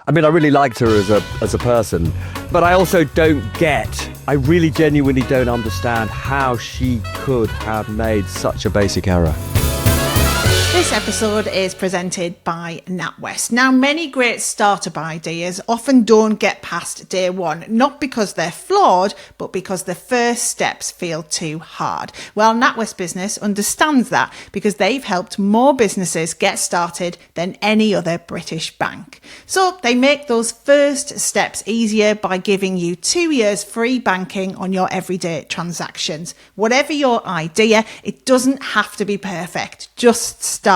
I mean, I really liked her as a person, but I also I really genuinely don't understand how she could have made such a basic error. This episode is presented by NatWest. Now, many great startup ideas often don't get past day one, not because they're flawed, but because the first steps feel too hard. Well, NatWest Business understands that because they've helped more businesses get started than any other British bank. So they make those first steps easier by giving you 2 years free banking on your everyday transactions. Whatever your idea, it doesn't have to be perfect. Just start.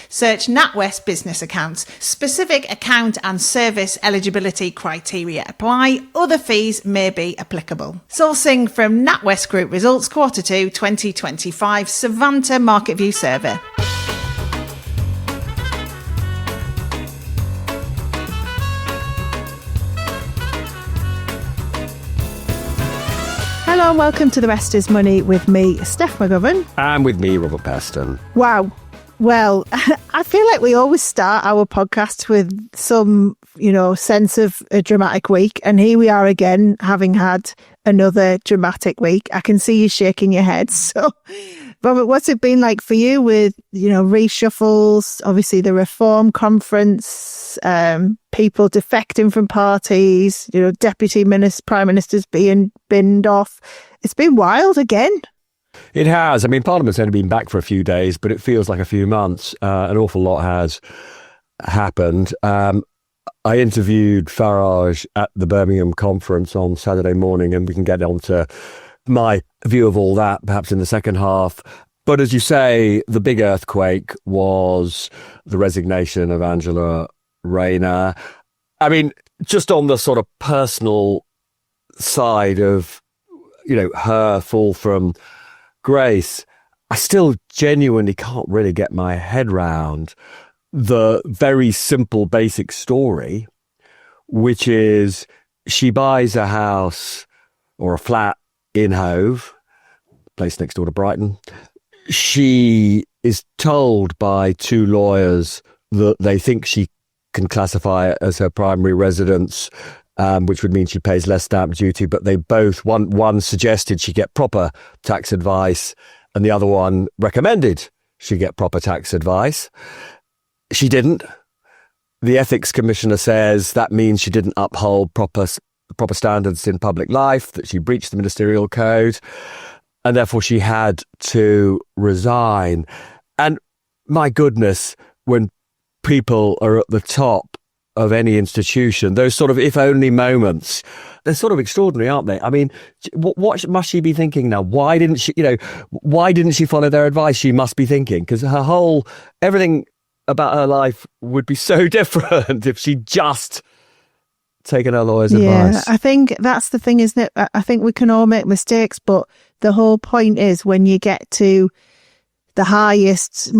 Search NatWest Business Accounts. Specific account and service eligibility criteria apply. Other fees may be applicable. Sourcing from NatWest Group Results Q2 2025 Savanta Market View Survey. Hello and welcome to The Rest is Money with me, Steph McGovern. And with me, Robert Peston. Wow. Well, I feel like we always start our podcast with some, sense of a dramatic week. And here we are again, having had another dramatic week. I can see you shaking your head. So, Robert, what's it been like for you with, reshuffles, obviously the Reform Conference, people defecting from parties, prime ministers being binned off? It's been wild again. It has. I mean, Parliament's only been back for a few days, but it feels like a few months. An awful lot has happened. I interviewed Farage at the Birmingham conference on Saturday morning, and we can get on to my view of all that perhaps in the second half. But as you say, the big earthquake was the resignation of Angela Rayner. I mean, just on the sort of personal side of, her fall from grace, I still genuinely can't really get my head round the very simple, basic story, which is she buys a house or a flat in Hove, place next door to Brighton. She is told by two lawyers that they think she can classify it as her primary residence, which would mean she pays less stamp duty, but they both, one suggested she get proper tax advice and the other one recommended she get proper tax advice. She didn't. The ethics commissioner says that means she didn't uphold proper standards in public life, that she breached the ministerial code, and therefore she had to resign. And my goodness, when people are at the top of any institution, those sort of if only moments, they're sort of extraordinary, aren't they? I mean, what must she be thinking now? Why didn't she follow their advice? She must be thinking, because everything about her life would be so different if she just taken her lawyer's advice. I think that's the thing, isn't it? I think we can all make mistakes, but the whole point is when you get to the highest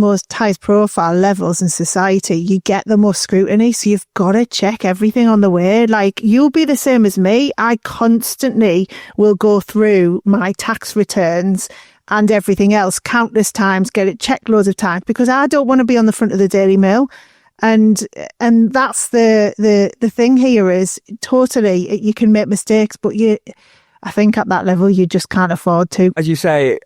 profile levels in society, you get the most scrutiny. So you've got to check everything on the way. Like, you'll be the same as me. I constantly will go through my tax returns and everything else countless times, get it checked loads of times, because I don't want to be on the front of the Daily Mail. And that's the thing here is totally, you can make mistakes, but I think at that level, you just can't afford to. As you say,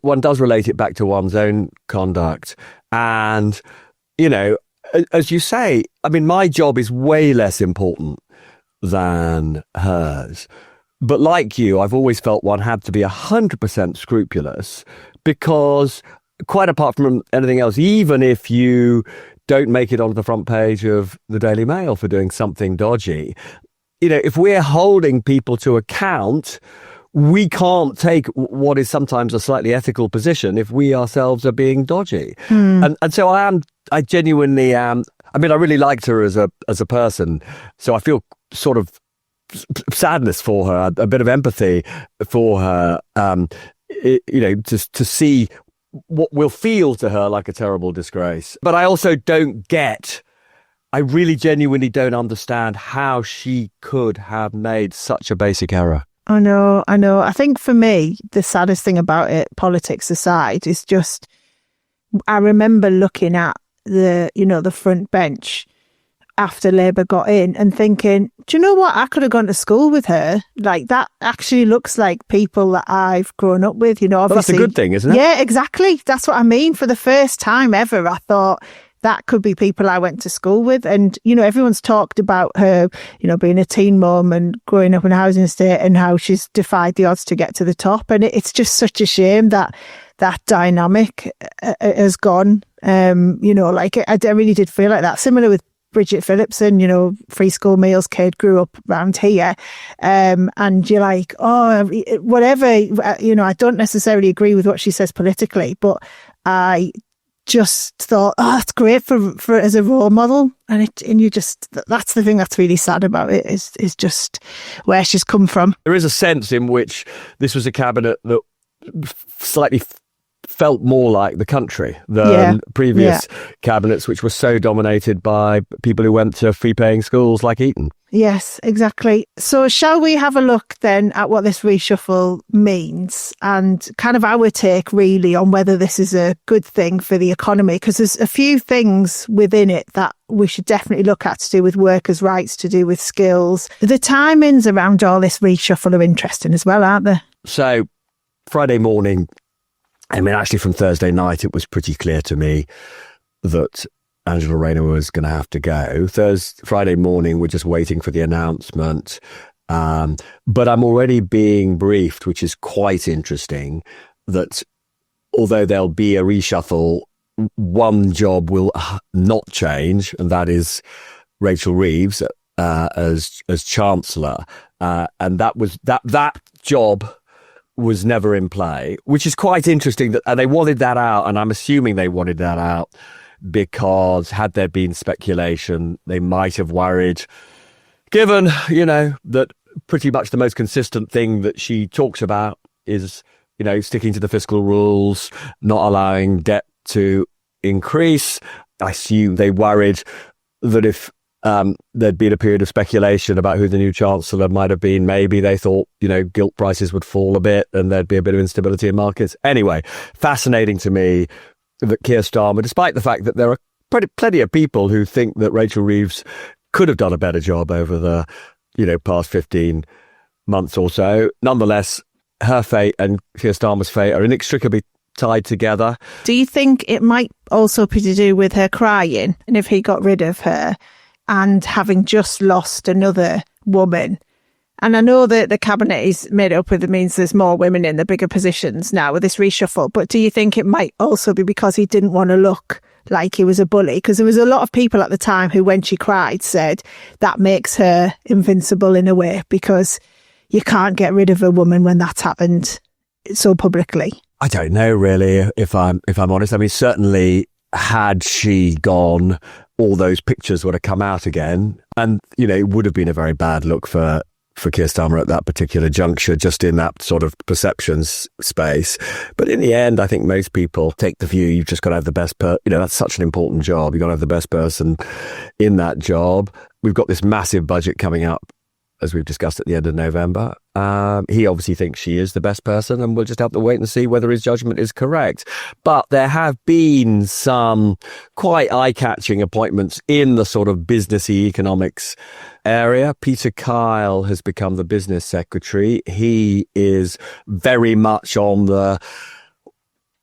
one does relate it back to one's own conduct. And, as you say, I mean, my job is way less important than hers. But like you, I've always felt one had to be 100% scrupulous, because quite apart from anything else, even if you don't make it onto the front page of the Daily Mail for doing something dodgy, if we're holding people to account, we can't take what is sometimes a slightly ethical position if we ourselves are being dodgy. And so I genuinely am. I mean, I really liked her as a person. So I feel sort of sadness for her, a bit of empathy for her, just to see what will feel to her like a terrible disgrace. But I also I really genuinely don't understand how she could have made such a basic error. I know. I think for me, the saddest thing about it, politics aside, is just, I remember looking at the front bench after Labour got in and thinking, do you know what? I could have gone to school with her. Like, that actually looks like people that I've grown up with, you know. Obviously, well, that's a good thing, isn't it? Yeah, exactly. That's what I mean. For the first time ever, I thought that could be people I went to school with. And, you know, everyone's talked about her, you know, being a teen mum and growing up in a housing estate and how she's defied the odds to get to the top. And it's just such a shame that that dynamic has gone. You know, like I really did feel like that. Similar with Bridget Phillipson, you know, free school meals kid, grew up around here. And you're like, oh, whatever, you know, I don't necessarily agree with what she says politically, but I just thought, oh, that's great for as a role model. And you just, that's the thing that's really sad about it is just where she's come from. There is a sense in which this was a cabinet that slightly felt more like the country than previous cabinets, which were so dominated by people who went to fee-paying schools like Eton. Yes, exactly. So shall we have a look then at what this reshuffle means and kind of our take really on whether this is a good thing for the economy? Because there's a few things within it that we should definitely look at to do with workers' rights, to do with skills. The timings around all this reshuffle are interesting as well, aren't they? So Friday morning, I mean, actually from Thursday night, it was pretty clear to me that Angela Rayner was going to have to go. Friday morning, we're just waiting for the announcement. But I'm already being briefed, which is quite interesting, that although there'll be a reshuffle, one job will not change, and that is Rachel Reeves as Chancellor. And that job was never in play, which is quite interesting. And they wanted that out, and I'm assuming they wanted that out because had there been speculation, they might have worried, given, you know, that pretty much the most consistent thing that she talks about is, you know, sticking to the fiscal rules, not allowing debt to increase. I assume they worried that if there'd been a period of speculation about who the new chancellor might have been, maybe they thought, you know, gilt prices would fall a bit and there'd be a bit of instability in markets. Anyway, fascinating to me that Keir Starmer, despite the fact that there are plenty of people who think that Rachel Reeves could have done a better job over the, you know, past 15 months or so, nonetheless, her fate and Keir Starmer's fate are inextricably tied together. Do you think it might also be to do with her crying, and if he got rid of her, and having just lost another woman? And I know that the cabinet is made up with, it means there's more women in the bigger positions now with this reshuffle, but do you think it might also be because he didn't want to look like he was a bully? Because there was a lot of people at the time who, when she cried, said that makes her invincible in a way, because you can't get rid of a woman when that's happened so publicly. I don't know, really, if I'm honest. I mean, certainly had she gone, all those pictures would have come out again. And, you know, it would have been a very bad look for Keir Starmer at that particular juncture, just in that sort of perceptions space. But in the end, I think most people take the view you've just got to have the best you know, that's such an important job. You've got to have the best person in that job. We've got this massive budget coming up, as we've discussed at the end of November. He obviously thinks she is the best person, and we'll just have to wait and see whether his judgment is correct. But there have been some quite eye-catching appointments in the sort of businessy economics area. Peter Kyle has become the business secretary. He is very much on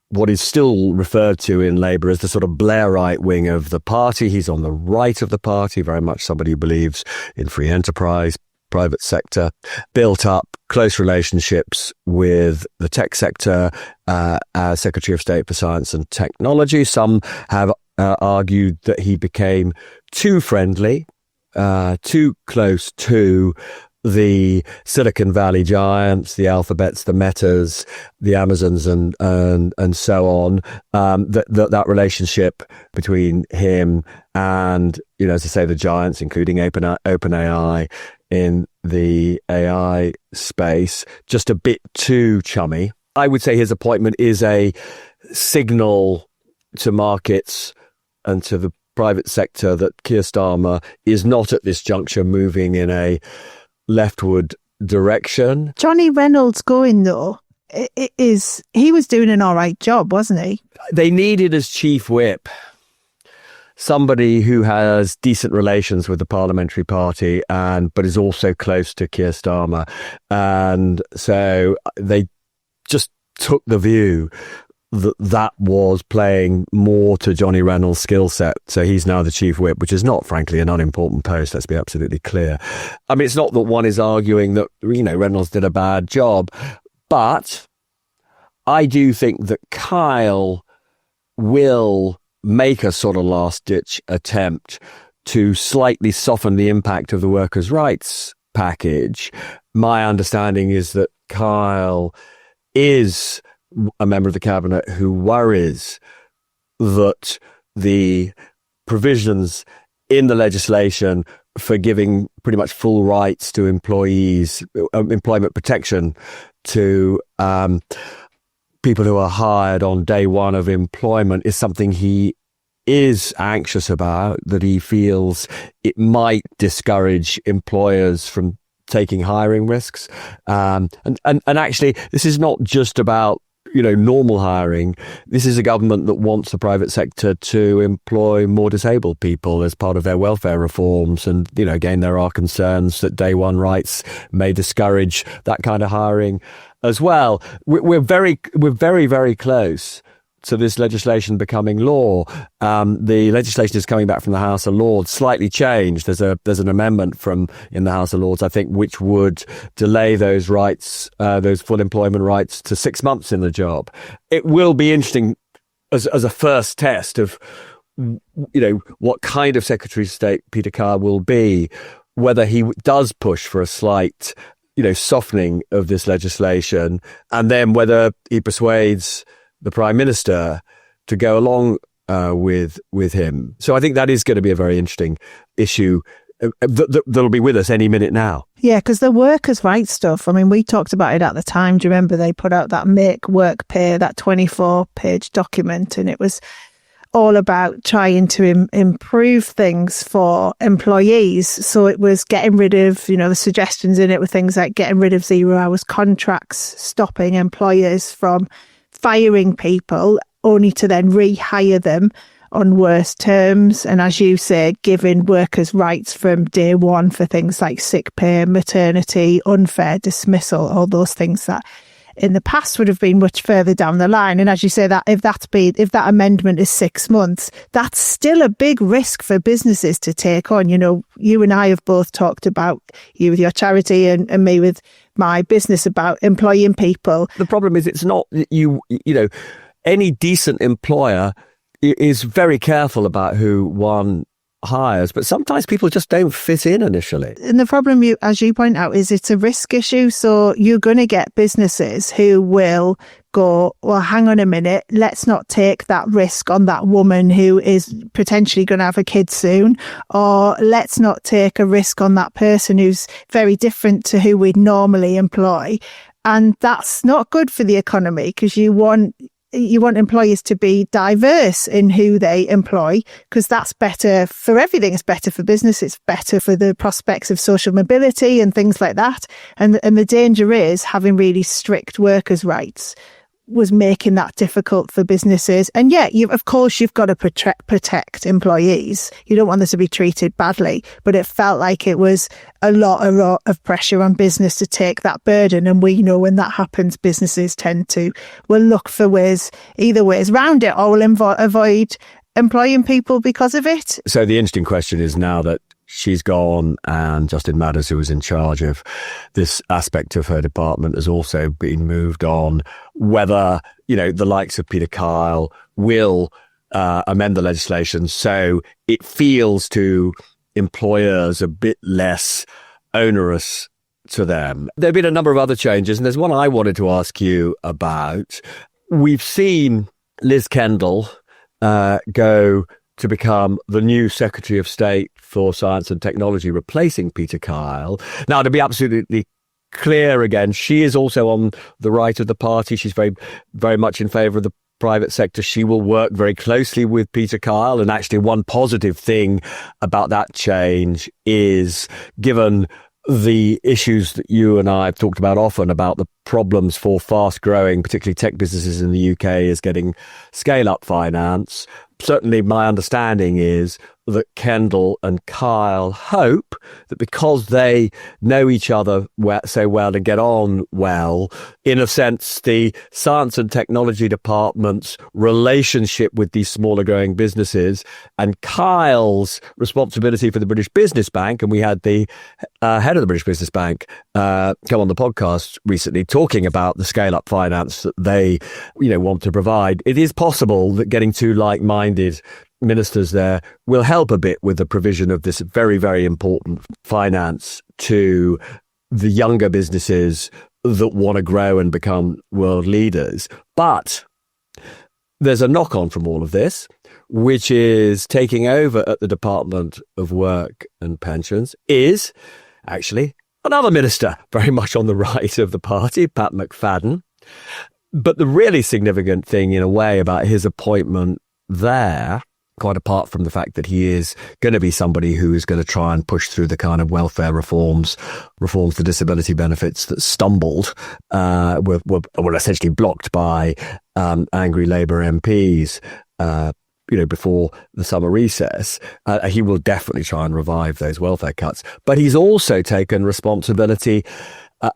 what is still referred to in Labour as the sort of Blairite wing of the party. He's on the right of the party, very much somebody who believes in free enterprise, private sector, built up close relationships with the tech sector as Secretary of State for Science and Technology. Some have argued that he became too friendly, too close to the Silicon Valley giants, the Alphabets, the Metas, the Amazons, and so on. That relationship between him and, you know, as I say, the giants, including OpenAI in the AI space, just a bit too chummy. I would say his appointment is a signal to markets and to the private sector that Keir Starmer is not at this juncture moving in a leftward direction. Johnny Reynolds going, though, he was doing an all right job, wasn't he? They needed as chief whip somebody who has decent relations with the parliamentary party but is also close to Keir Starmer. And so they just took the view that was playing more to Johnny Reynolds' skill set. So he's now the chief whip, which is not, frankly, an unimportant post. Let's be absolutely clear. I mean, it's not that one is arguing that, Reynolds did a bad job, but I do think that Kyle will make a sort of last-ditch attempt to slightly soften the impact of the workers' rights package. My understanding is that Kyle is a member of the cabinet who worries that the provisions in the legislation for giving pretty much full rights to employees, employment protection to people who are hired on day one of employment is something he is anxious about, that he feels it might discourage employers from taking hiring risks. And actually, this is not just about normal hiring. This is a government that wants the private sector to employ more disabled people as part of their welfare reforms. And, again, there are concerns that day one rights may discourage that kind of hiring as well. We're very, very close to this legislation becoming law. The legislation is coming back from the House of Lords, slightly changed. There's an amendment in the House of Lords, I think, which would delay those rights, those full employment rights, to 6 months in the job. It will be interesting as a first test of, what kind of Secretary of State Peter Kyle will be, whether he does push for a slight, softening of this legislation, and then whether he persuades the Prime Minister to go along with him. So I think that is going to be a very interesting issue that'll be with us any minute now. Yeah, because the workers' rights stuff, I mean, we talked about it at the time. Do you remember they put out that Make Work Pay, that 24-page document, and it was all about trying to improve things for employees. So it was getting rid of, the suggestions in it were things like getting rid of 0-hours contracts, stopping employers from firing people only to then rehire them on worse terms. And as you say, giving workers rights from day one for things like sick pay, maternity, unfair dismissal, all those things that in the past would have been much further down the line. And as you say, that if that amendment is 6 months, that's still a big risk for businesses to take on. You and I have both talked about, you with your charity and me with my business, about employing people. The problem is it's not any decent employer is very careful about who one hires, but sometimes people just don't fit in initially. And the problem, as you point out, is it's a risk issue. So you're going to get businesses who will go, well, hang on a minute, let's not take that risk on that woman who is potentially going to have a kid soon, or let's not take a risk on that person who's very different to who we'd normally employ. And that's not good for the economy, because you want employers to be diverse in who they employ, because that's better for everything. It's better for business. It's better for the prospects of social mobility and things like that. And the danger is having really strict workers' rights was making that difficult for businesses. And yet, of course, you've got to protect employees. You don't want them to be treated badly. But it felt like it was a lot of pressure on business to take that burden. And we know when that happens, businesses will look for either ways around it, or will avoid employing people because of it. So the interesting question is, now that she's gone and Justin Madders, who was in charge of this aspect of her department, has also been moved on, whether, the likes of Peter Kyle will amend the legislation so it feels to employers a bit less onerous to them. There have been a number of other changes, and there's one I wanted to ask you about. We've seen Liz Kendall go to become the new Secretary of State for Science and Technology, replacing Peter Kyle. Now, to be absolutely clear again, she is also on the right of the party. She's very, very much in favour of the private sector. She will work very closely with Peter Kyle. And actually, one positive thing about that change is, given the issues that you and I have talked about often about the problems for fast growing, particularly tech businesses in the UK, is getting scale up finance. Certainly my understanding is that Kendall and Kyle hope that because they know each other so well and get on well, in a sense, the science and technology department's relationship with these smaller growing businesses and Kyle's responsibility for the British Business Bank, and we had the head of the British Business Bank come on the podcast recently talking about the scale-up finance that they want to provide. It is possible that getting two like-minded ministers there will help a bit with the provision of this very, very important finance to the younger businesses that want to grow and become world leaders. But there's a knock-on from all of this, which is taking over at the Department of Work and Pensions is actually another minister very much on the right of the party, Pat McFadden. But the really significant thing in a way about his appointment there, quite apart from the fact that he is going to be somebody who is going to try and push through the kind of welfare reforms to disability benefits that stumbled, were essentially blocked by angry Labour MPs, before the summer recess. He will definitely try and revive those welfare cuts. But he's also taken responsibility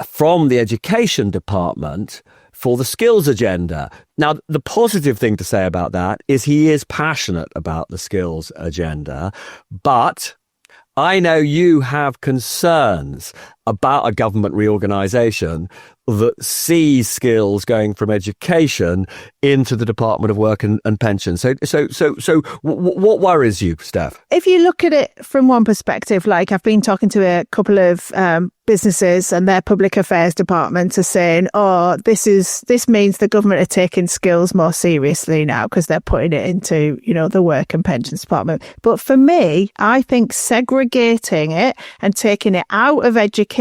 from the education department for the skills agenda. Now, the positive thing to say about that is he is passionate about the skills agenda, but I know you have concerns about a government reorganisation that sees skills going from education into the Department of Work and Pensions. So what worries you, Steph? If you look at it from one perspective, like I've been talking to a couple of businesses and their public affairs departments are saying, this means the government are taking skills more seriously now because they're putting it into, the Work and Pensions Department. But for me, I think segregating it and taking it out of education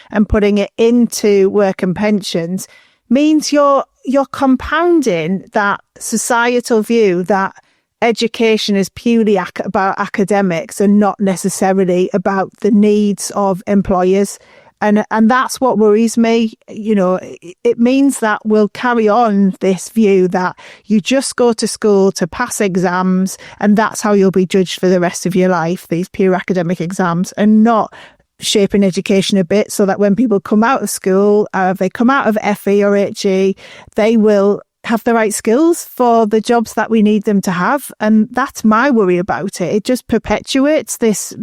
and putting it into Work and Pensions means you're compounding that societal view that education is purely about academics and not necessarily about the needs of employers. And that's what worries me. It means that we'll carry on this view that you just go to school to pass exams and that's how you'll be judged for the rest of your life, these pure academic exams, and not shaping education a bit so that when people come out of school, they come out of FE or HE, they will have the right skills for the jobs that we need them to have. And that's my worry about it. It just perpetuates this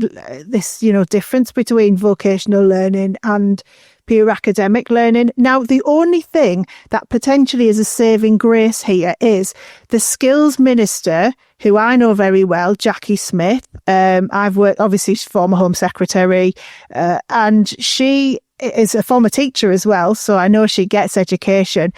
difference between vocational learning and pure academic learning. Now, the only thing that potentially is a saving grace here is the skills minister, who I know very well, Jackie Smith. I've worked, obviously, she's former Home Secretary, and she is a former teacher as well. So I know she gets education.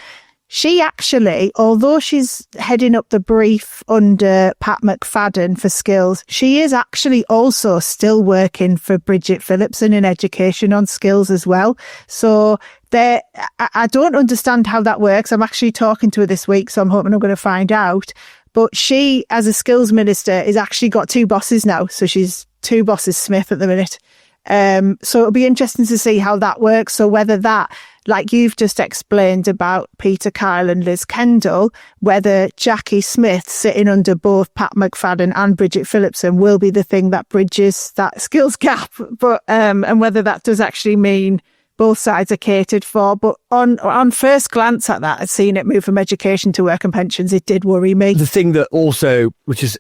She actually, although she's heading up the brief under Pat McFadden for skills, she is actually also still working for Bridget Phillipson in education on skills as well. So I don't understand how that works. I'm actually talking to her this week, so I'm hoping I'm going to find out. But she, as a skills minister, is actually got two bosses now. So she's two bosses Smith at the minute. So it'll be interesting to see how that works. So whether that, like you've just explained about Peter Kyle and Liz Kendall, whether Jackie Smith sitting under both Pat McFadden and Bridget Phillipson will be the thing that bridges that skills gap. But and whether that does actually mean both sides are catered for. But on first glance at that, seeing it move from education to work and pensions, it did worry me. The thing that also, which is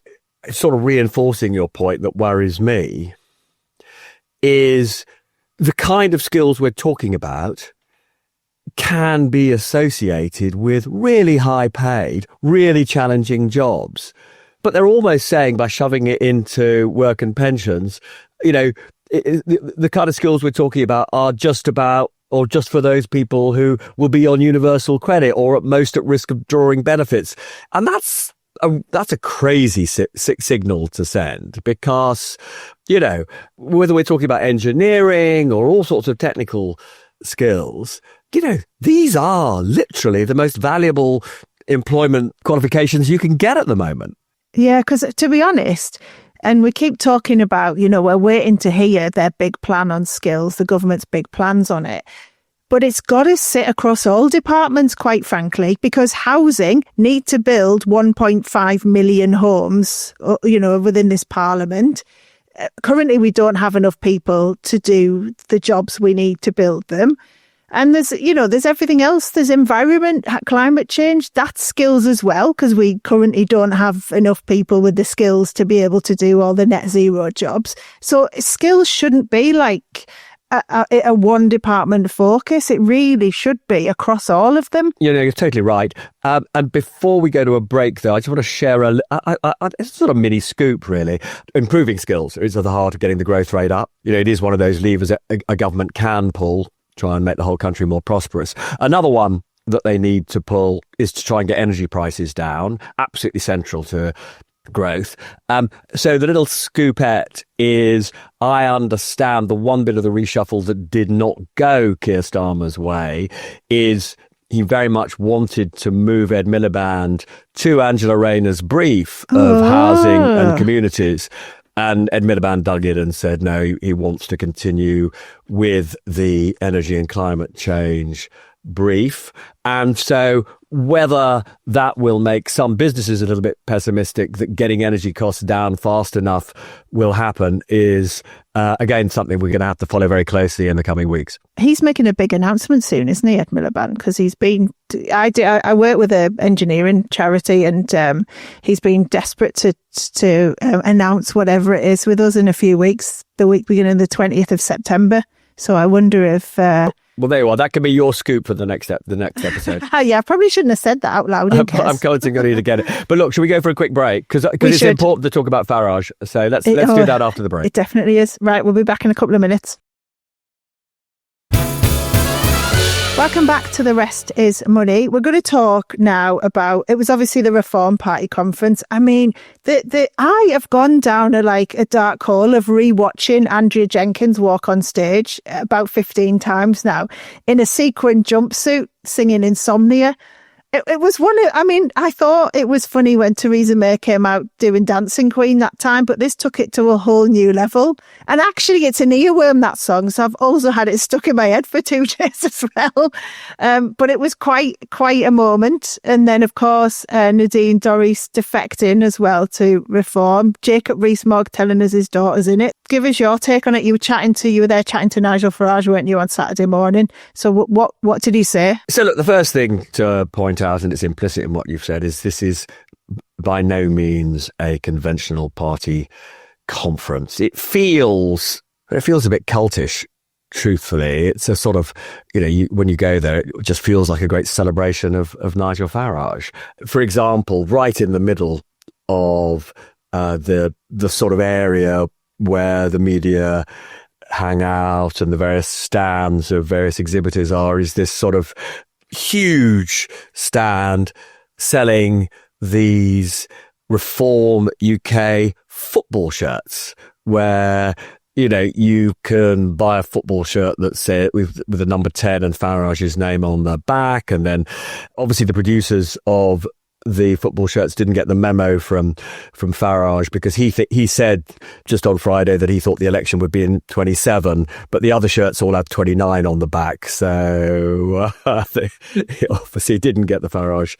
sort of reinforcing your point that worries me, is the kind of skills we're talking about can be associated with really high paid, really challenging jobs. But they're almost saying by shoving it into work and pensions, the kind of skills we're talking about are just about, or just for those people who will be on universal credit or at most at risk of drawing benefits. And that's a crazy signal to send because, whether we're talking about engineering or all sorts of technical skills, these are literally the most valuable employment qualifications you can get at the moment. Yeah, because to be honest, And we keep talking about, we're waiting to hear their big plan on skills, the government's big plans on it. But it's got to sit across all departments, quite frankly, because housing need to build 1.5 million homes, within this parliament. Currently, we don't have enough people to do the jobs we need to build them. And there's everything else. There's environment, climate change, that's skills as well, because we currently don't have enough people with the skills to be able to do all the net zero jobs. So skills shouldn't be like a one department focus. It really should be across all of them. You're totally right. And before we go to a break, though, I just want to share it's a sort of mini scoop, really. Improving skills is at the heart of getting the growth rate up. It is one of those levers that a government can pull, try and make the whole country more prosperous. Another one that they need to pull is to try and get energy prices down. Absolutely central to growth. So the little scoopette is, I understand the one bit of the reshuffle that did not go Keir Starmer's way is he very much wanted to move Ed Miliband to Angela Rayner's brief of housing and communities. And Ed Miliband dug in and said, no, he wants to continue with the energy and climate change brief. And so whether that will make some businesses a little bit pessimistic that getting energy costs down fast enough will happen is, again, something we're going to have to follow very closely in the coming weeks. He's making a big announcement soon, isn't he, Ed Miliband? Because he's been, I work with an engineering charity, and he's been desperate to announce whatever it is with us in a few weeks, the week beginning the 20th of September. So I wonder if... Well, there you are. That can be your scoop for the next episode. Yeah, I probably shouldn't have said that out loud. I'm constantly going to get it. But look, should we go for a quick break? Because it's important to talk about Farage. So let's do that after the break. It definitely is. Right, we'll be back in a couple of minutes. Welcome back to The Rest is Money. We're going to talk now about, it was obviously the Reform Party conference. I mean, I have gone down a dark hole of rewatching Andrea Jenkins walk on stage about 15 times now in a sequin jumpsuit singing Insomnia. It was I thought it was funny when Theresa May came out doing Dancing Queen that time, but this took it to a whole new level. And actually, it's an earworm, that song, so I've also had it stuck in my head for 2 days as well. But it was quite a moment. And then, of course, Nadine Dorries defecting as well to Reform. Jacob Rees-Mogg telling us his daughter's in it. Give us your take on it. You were there chatting to Nigel Farage, weren't you, on Saturday morning? So what did he say? So look, the first thing to point out, and it's implicit in what you've said, is this is by no means a conventional party conference. It feels a bit cultish, truthfully. It's a sort of, when you go there, it just feels like a great celebration of Nigel Farage. For example, right in the middle of the sort of area where the media hang out and the various stands of various exhibitors is this sort of huge stand selling these Reform UK football shirts, where you can buy a football shirt that's with the number 10 and Farage's name on the back, and then obviously the producers of the football shirts didn't get the memo from Farage, because he said just on Friday that he thought the election would be in 27, but the other shirts all had 29 on the back. So he obviously didn't get the Farage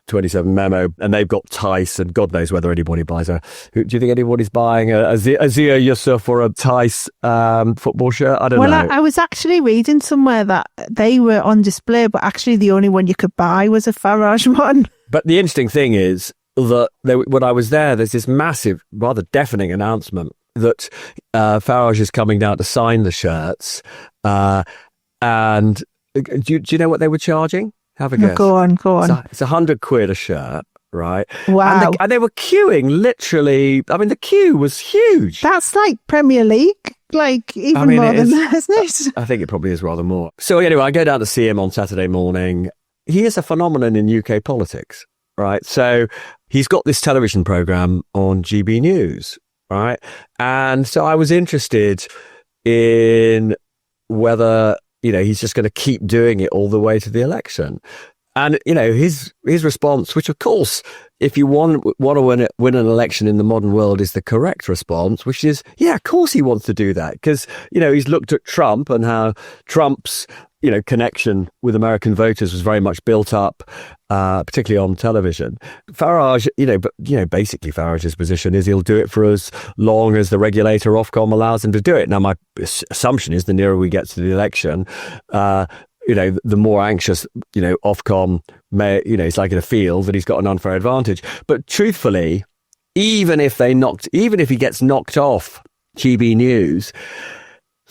27 memo, and they've got Tice, and God knows whether anybody buys do you think anybody's buying a Azia Yusuf or a Tice football shirt? I don't know. Well, I was actually reading somewhere that they were on display, but actually the only one you could buy was a Farage one. But the interesting thing is that when I was there, there's this massive, rather deafening announcement that Farage is coming down to sign the shirts. And do you know what they were charging? Have a guess. Go on. It's £100 a shirt, right? Wow. And they were queuing literally. I mean, the queue was huge. That's like Premier League. More than that, isn't it? I think it probably is rather more. So anyway, I go down to see him on Saturday morning. He is a phenomenon in UK politics, right? So he's got this television programme on GB News, right? And so I was interested in whether, he's just going to keep doing it all the way to the election. And, his response, which of course, if you want to win an election in the modern world, is the correct response, which is, yeah, of course he wants to do that. Because, he's looked at Trump and how Trump's, connection with American voters was very much built up, particularly on television. Farage, basically Farage's position is he'll do it for as long as the regulator Ofcom allows him to do it. Now, my assumption is the nearer we get to the election, the more anxious, Ofcom may, it's like in a field that he's got an unfair advantage. But truthfully, even if he gets knocked off GB News,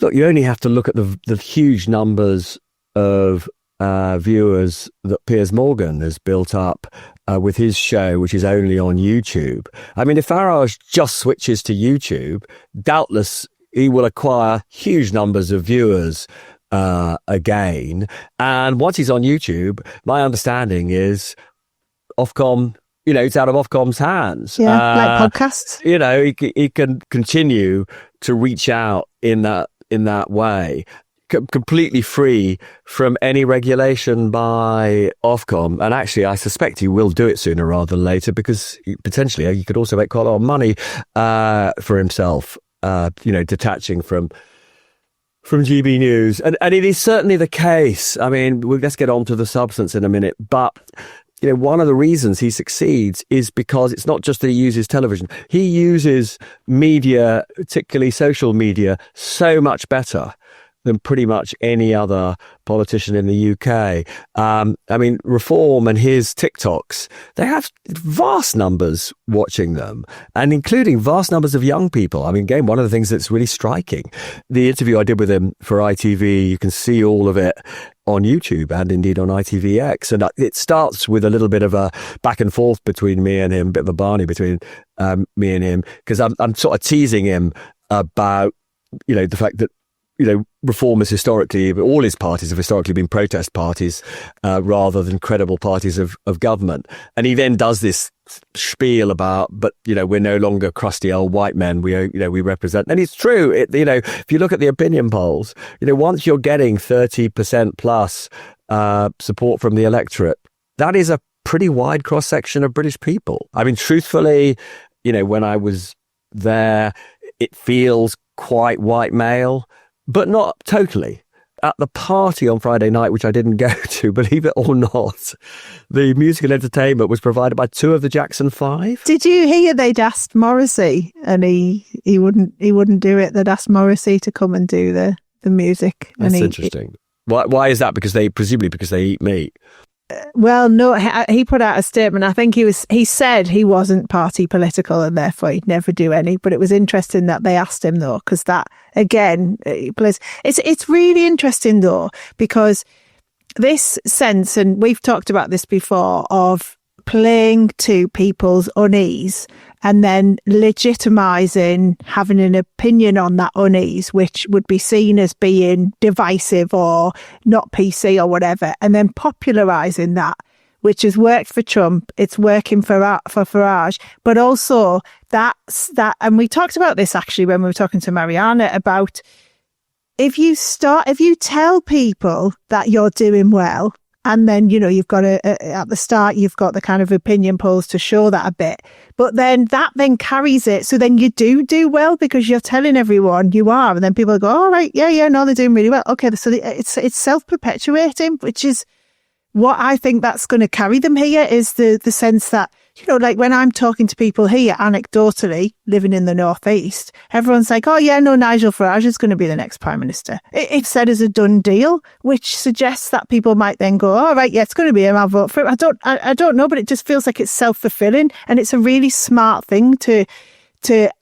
look, you only have to look at the huge numbers of viewers that Piers Morgan has built up with his show, which is only on YouTube. I mean, if Farage just switches to YouTube, doubtless he will acquire huge numbers of viewers again. And once he's on YouTube, my understanding is Ofcom, it's out of Ofcom's hands. Yeah, like podcasts. He can continue to reach out in that way, completely free from any regulation by Ofcom. And actually, I suspect he will do it sooner rather than later, because potentially he could also make quite a lot of money for himself, detaching from GB News. And it is certainly the case. I mean, let's get on to the substance in a minute. But, one of the reasons he succeeds is because it's not just that he uses television. He uses media, particularly social media, so much better than pretty much any other politician in the UK. Reform and his TikToks, they have vast numbers watching them, and including vast numbers of young people. I mean, again, one of the things that's really striking, the interview I did with him for ITV, you can see all of it on YouTube and indeed on ITVX. And it starts with a little bit of a back and forth between me and him, a bit of a Barney between me and him, because I'm sort of teasing him about, the fact that, Reform has historically, all his parties have historically been protest parties rather than credible parties of government. And he then does this spiel about, but, we're no longer crusty old white men. We represent, and it's true. If you look at the opinion polls, once you're getting 30% plus support from the electorate, that is a pretty wide cross section of British people. I mean, truthfully, when I was there, it feels quite white male, but not totally. At the party on Friday night, which I didn't go to, believe it or not, the music and entertainment was provided by two of the Jackson 5. Did you hear they'd asked Morrissey and he wouldn't do it? They'd asked Morrissey to come and do the music. That's interesting. Why is that? Presumably because they eat meat. Well, no, he put out a statement. I think he said he wasn't party political and therefore he'd never do any. But it was interesting that they asked him, though, because that, again, it's really interesting, though, because this sense, and we've talked about this before, of playing to people's unease and then legitimising having an opinion on that unease, which would be seen as being divisive or not PC or whatever, and then popularising that, which has worked for Trump, it's working for Farage, but also that's that. And we talked about this actually when we were talking to Mariana about if you tell people that you're doing well, and then, you've got at the start, you've got the kind of opinion polls to show that a bit. But then that then carries it. So then you do well because you're telling everyone you are. And then people go, all right, yeah, no, they're doing really well. Okay, so it's self-perpetuating, which is what I think that's going to carry them here, is the sense that, like when I'm talking to people here, anecdotally, living in the Northeast, everyone's like, oh yeah, no, Nigel Farage is going to be the next Prime Minister. It's said as a done deal, which suggests that people might then go, all right, yeah, it's going to be him, I'll vote for him. I don't know, but it just feels like it's self-fulfilling, and it's a really smart thing to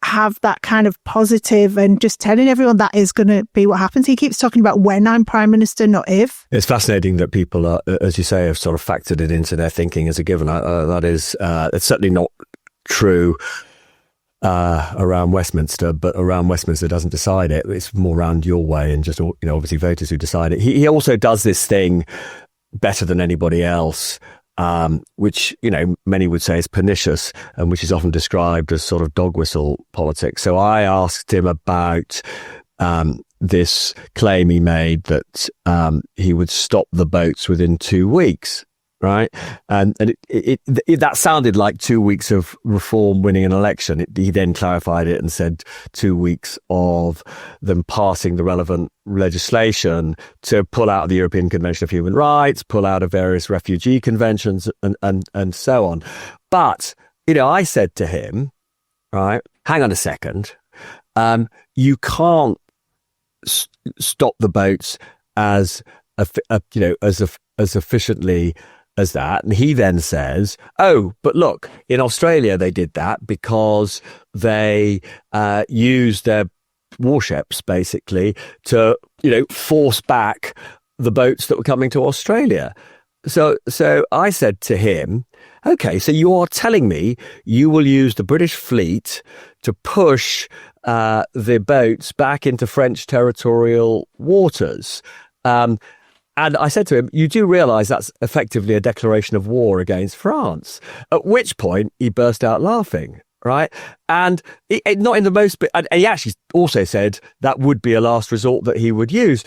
have that kind of positive and just telling everyone that is going to be what happens. He keeps talking about when I'm Prime Minister, not if. It's fascinating that people, are, as you say, have sort of factored it into their thinking as a given. It's certainly not true around Westminster, but around Westminster doesn't decide it. It's more around your way and just, obviously voters who decide it. He also does this thing better than anybody else, which, many would say is pernicious and which is often described as sort of dog whistle politics. So I asked him about this claim he made that he would stop the boats within 2 weeks. right? And that sounded like 2 weeks of Reform winning an election. He then clarified it and said 2 weeks of them passing the relevant legislation to pull out of the European Convention of Human Rights, pull out of various refugee conventions, and so on. But, I said to him, right, hang on a second, you can't stop the boats as efficiently as that. And he then says, oh, but look, in Australia they did that because they used their warships basically to force back the boats that were coming to Australia. So I said to him, okay, so you are telling me you will use the British fleet to push the boats back into French territorial waters. And I said to him, you do realise that's effectively a declaration of war against France. At which point he burst out laughing, right? And not in the most, and he actually also said that would be a last resort that he would use.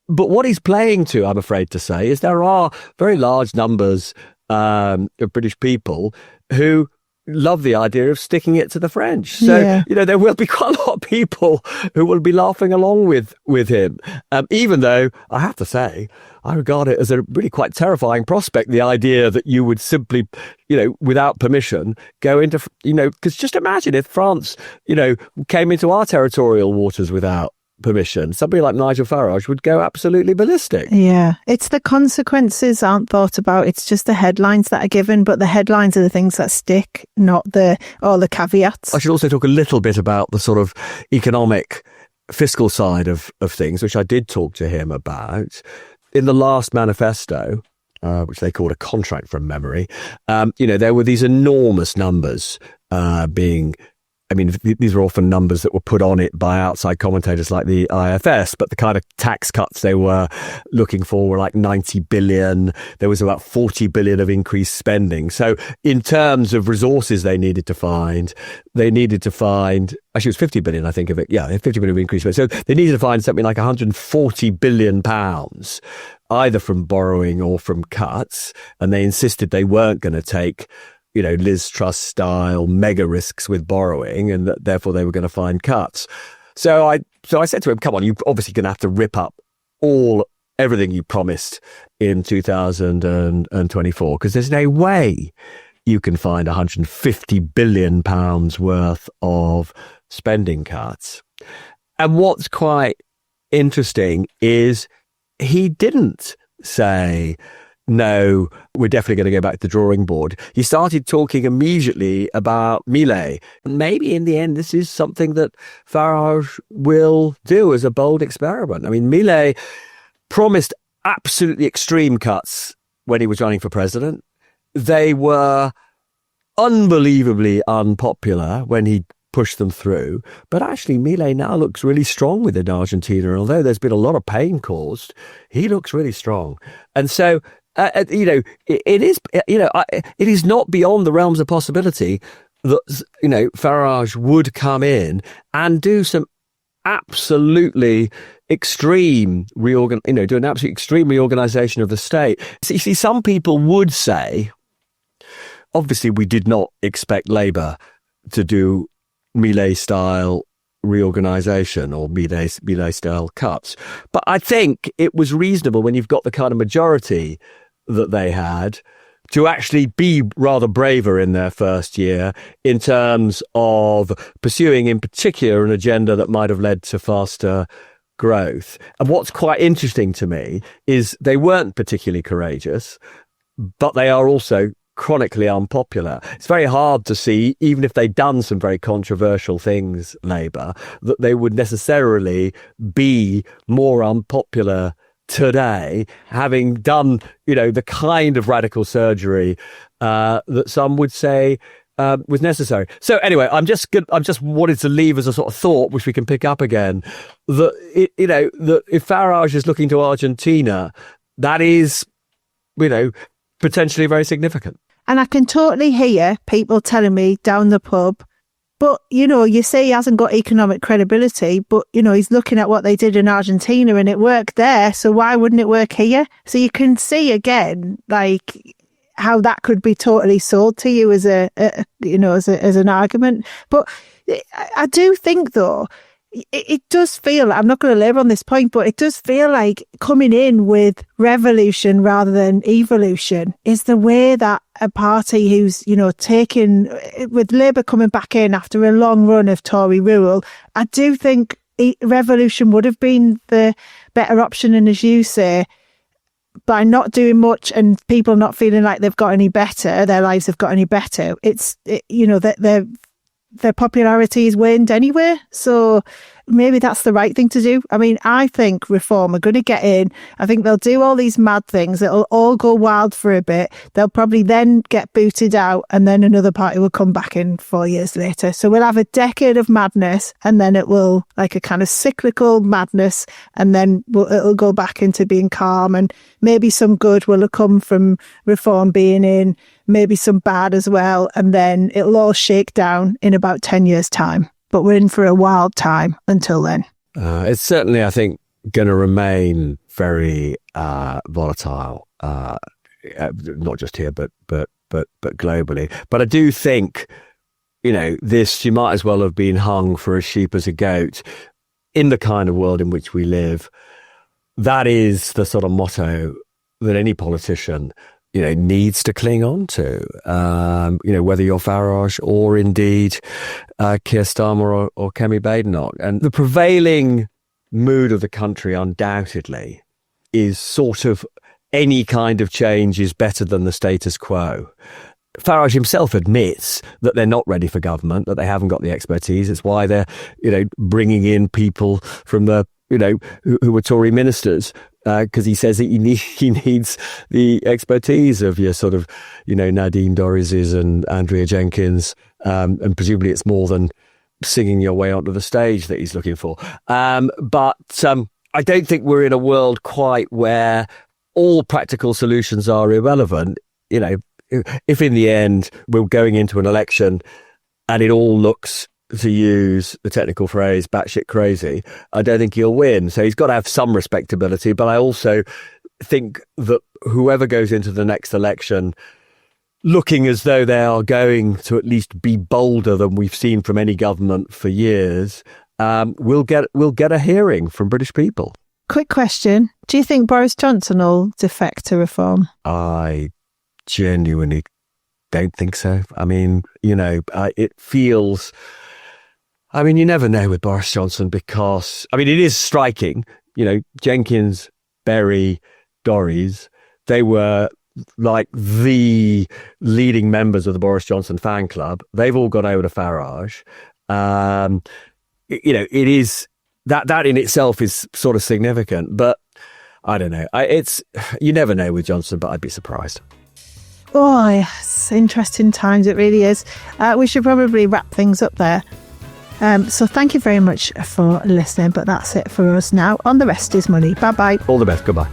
But what he's playing to, I'm afraid to say, is there are very large numbers of British people who love the idea of sticking it to the French. So, there will be quite a lot of people who will be laughing along with him. Even though, I have to say, I regard it as a really quite terrifying prospect, the idea that you would simply, without permission, go into, because just imagine if France, came into our territorial waters without permission, somebody like Nigel Farage would go absolutely ballistic. Yeah, it's the consequences aren't thought about. It's just the headlines that are given, but the headlines are the things that stick, not all the caveats. I should also talk a little bit about the sort of economic fiscal side of things, which I did talk to him about. In the last manifesto, which they called a contract from memory, there were these enormous numbers being, these are often numbers that were put on it by outside commentators like the IFS, but the kind of tax cuts they were looking for were like 90 billion. There was about 40 billion of increased spending. So in terms of resources they needed to find, actually it was 50 billion, I think of it. Yeah, 50 billion of increased spending. So they needed to find something like 140 billion pounds, either from borrowing or from cuts. And they insisted they weren't going to take Liz Truss style mega risks with borrowing, and that therefore they were going to find cuts. So I said to him, come on, you're obviously going to have to rip up everything you promised in 2024, because there's no way you can find 150 billion pounds worth of spending cuts. And what's quite interesting is he didn't say, no, we're definitely going to go back to the drawing board. He started talking immediately about Millet. Maybe in the end, this is something that Farage will do as a bold experiment. Millet promised absolutely extreme cuts when he was running for president. They were unbelievably unpopular when he pushed them through. But actually, Millet now looks really strong within Argentina. And although there's been a lot of pain caused, he looks really strong. And so, it is not beyond the realms of possibility that, Farage would come in and do some absolutely extreme do an absolutely extreme reorganization of the state. So you see, some people would say, obviously, we did not expect Labour to do Millet-style reorganization or Millet-style cuts. But I think it was reasonable when you've got the kind of majority that they had to actually be rather braver in their first year in terms of pursuing in particular an agenda that might have led to faster growth. And what's quite interesting to me is they weren't particularly courageous, but they are also chronically unpopular. It's very hard to see, even if they'd done some very controversial things, Labour, that they would necessarily be more unpopular today, having done, the kind of radical surgery that some would say was necessary. So anyway, I'm just wanted to leave as a sort of thought, which we can pick up again, that that if Farage is looking to Argentina, that is, potentially very significant. And I can totally hear people telling me down the pub, but, you say he hasn't got economic credibility, but, he's looking at what they did in Argentina and it worked there. So why wouldn't it work here? So you can see again, how that could be totally sold to you as as an argument. But I do think, though, it does feel, I'm not going to labour on this point, but it does feel like coming in with revolution rather than evolution is the way that a party who's, taken, with Labour coming back in after a long run of Tory rule, I do think revolution would have been the better option. And as you say, by not doing much and people not feeling like they've got any better, their lives have got any better, their popularity is waned anyway. So maybe that's the right thing to do. I mean, I think Reform are going to get in. I think they'll do all these mad things. It'll all go wild for a bit. They'll probably then get booted out, and then another party will come back in 4 years later. So we'll have a decade of madness, and then it will, like a kind of cyclical madness, and then it'll go back into being calm, and maybe some good will come from Reform being in, maybe some bad as well, and then it'll all shake down in about 10 years' time. But we're in for a wild time until then. It's certainly, I think, going to remain very volatile, not just here, but globally. But I do think, this, you might as well have been hung for a sheep as a goat in the kind of world in which we live. That is the sort of motto that any politician needs to cling on to, whether you're Farage or indeed Keir Starmer or Kemi Badenoch. And the prevailing mood of the country undoubtedly is sort of any kind of change is better than the status quo. Farage himself admits that they're not ready for government, that they haven't got the expertise. It's why they're, bringing in people from the, who were Tory ministers, because he says that he needs the expertise of your sort of, Nadine Dorries's and Andrea Jenkins, and presumably it's more than singing your way onto the stage that he's looking for. But I don't think we're in a world quite where all practical solutions are irrelevant. If in the end we're going into an election and it all looks, to use the technical phrase, batshit crazy, I don't think he'll win. So he's got to have some respectability. But I also think that whoever goes into the next election looking as though they are going to at least be bolder than we've seen from any government for years, will get a hearing from British people. Quick question. Do you think Boris Johnson will defect to Reform? I genuinely don't think so. I mean, it feels... I mean, you never know with Boris Johnson because, it is striking, Jenkins, Berry, Dorries, they were like the leading members of the Boris Johnson fan club. They've all gone over to Farage. It is, that in itself is sort of significant, but I don't know. You never know with Johnson, but I'd be surprised. Oh, yes. Interesting times. It really is. We should probably wrap things up there. So thank you very much for listening, but that's it for us now on The Rest is Money. Bye-bye. All the best. Goodbye.